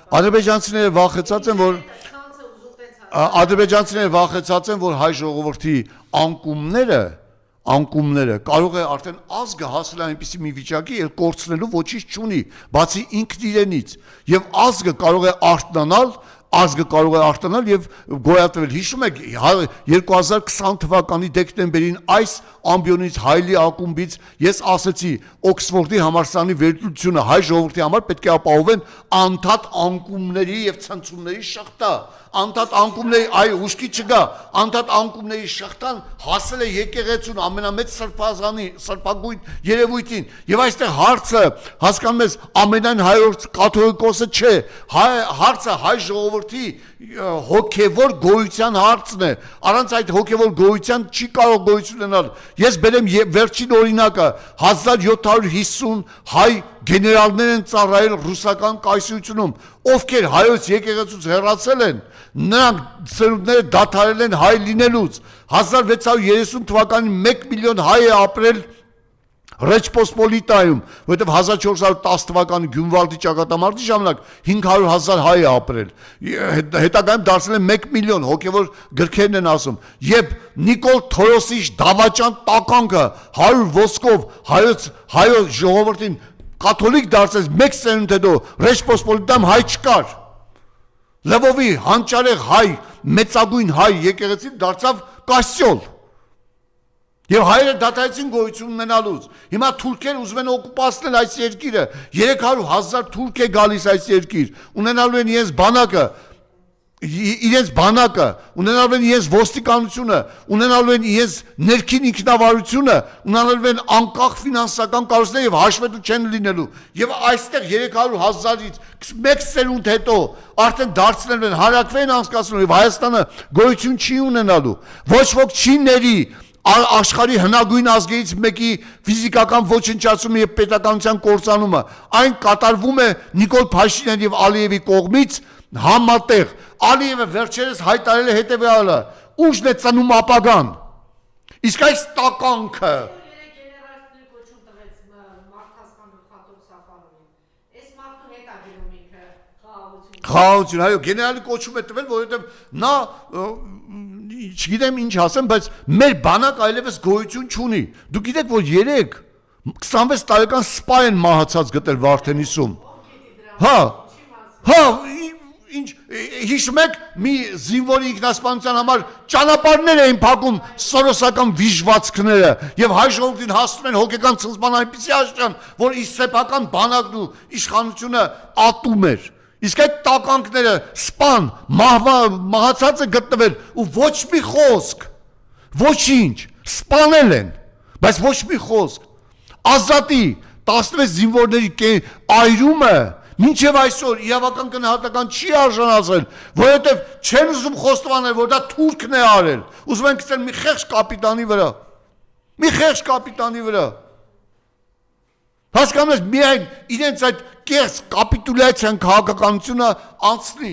Ադրբեջանցիները վախեցած են, որ ադրբեջանցիները վախեցած են, որ հայ ժողովրդի անկումները կարող է արդեն ազգը հասնել այնպիսի մի վիճակի, էլ կորցնելու ոչինչ չունի, բացի ինքն իրենից, եւ ազգը կարող է արտանալ եւ գոյատևել։ Հիշում եք 2020 թվականի դեկտեմբերին այս ամբիոնից հայլի ակումբից ես ասեցի Օքսֆորդի համալսարանի վերլուծությունը հայ ժողովրդի համար պետք է ապահովեն անդադ անկումների եւ ցնցումների շղթա, անդադ անկումների այ ուշքի չգա, անդադ անկումների շղթան հասել է եկեղեցուն ամենամեծ սրբագույն երևույթին եւ այստեղ հարցը հասկանում ես ամենայն հայոց կաթողիկոսը չէ, հարցը հայ ժողովրդի հոգևոր գոյության հարցն է, առանց այդ հոգևոր գոյության չի կարող գոյություն ունենալ։ Ես բերեմ վերջին օրինակը 1750 հայ գեներալներ են ծառայել ռուսական կայսրությունում, ովքեր հայոց եկեղեցուց հեռացել են, նրանք ծնունդները դադարել են հայ լինելուց, 1630 թվականին 1 միլիոն հայ է ապրել Ռեջպոսպոլիտայում, որովհետև 1410 թվականի Գյունվալդի ճակատամարտի ժամանակ 500,000 հայ է ապրել, հետագայում դարձել են 1 միլիոն, հոգևոր գրքերն են ասում, եւ Նիկոլ Թորոսիչ դավաճան տականքը 100 ոսկով հայոց ժողովրդին կաթոլիկ դարձեց 1 սերունդ հետո Ռեջպոսպոլիտայում հայ չկար, Լվովի հանճարեղ հայ, մեծագույն հայ եկեղեցին դարձավ կասյոլ Եվ հայերը դադարեցին գոյություն ունենալուց, հիմա թուրքեր ուզում են օկուպացնել այս երկիրը, 300,000 թուրք է գալիս այս երկիր, ունենալու են իրենց բանակը, ունենալու են իրենց ոստիկանությունը, ունենալու են իրենց ներքին ինքնավարությունը, ունենալու են անկախ ֆինանսական կառույցներ եւ հաշվետու չեն լինելու։ Եվ այստեղ 300,000-ից 1 սերունդ հետո արդեն դարձնել են հարակվեն անցկացնելու եւ Հայաստանը գոյություն չի ունենալու։ Ոչ ոք չի ների աշխարհի հնագույն ազգերից մեկի ֆիզիկական ոչնչացումը եւ պետականության կործանումը այն կատարվում է Նիկոլ Փաշինյանի եւ Ալիևի կողմից համատեղ Ալիևը վերջերս հայտարարել է հետեւյալը ուժն է ծնում ապագան իսկ այս տականքը խաղաղություն այո գեներալի կոչում է տվել որովհետեւ նա չգիտեմ ինչ ասեմ, բայց մեր բանակ այլևս գոյություն չունի։ Դուք գիտեք, որ 26 տարեկան սպա են մահացած գտել Վարդենիսում։ Ինչ հիշում եք, մի զինվորի ինքնասպանության համար ճանապարհներ էին փակում սորոսական վիժվածքները եւ հայ ժողովրդին հասնում են հոգեկան ցնցման այնպիսի աշխարհ, որ իր սեփական բանակն ու իշխանությունը ատում էր։ Իսկ այդ տականքները սպան, մահացած է գտնվել ու ոչ մի խոսք, ոչինչ, սպանել են, բայց ոչ մի խոսք, ազատի 16 զինվորների այրումը մինչև այսօր իրավական գնահատական չի արժանացել, որովհետև չեն ուզում խոստովանել, որ դա թուրքն է արել, ուզում են գցել մի խեղճ կապիտանի վրա, հասկանում ես միայն իրենց այդ կեղծ կապիտուլյացիան քաղաքականությունը անցնի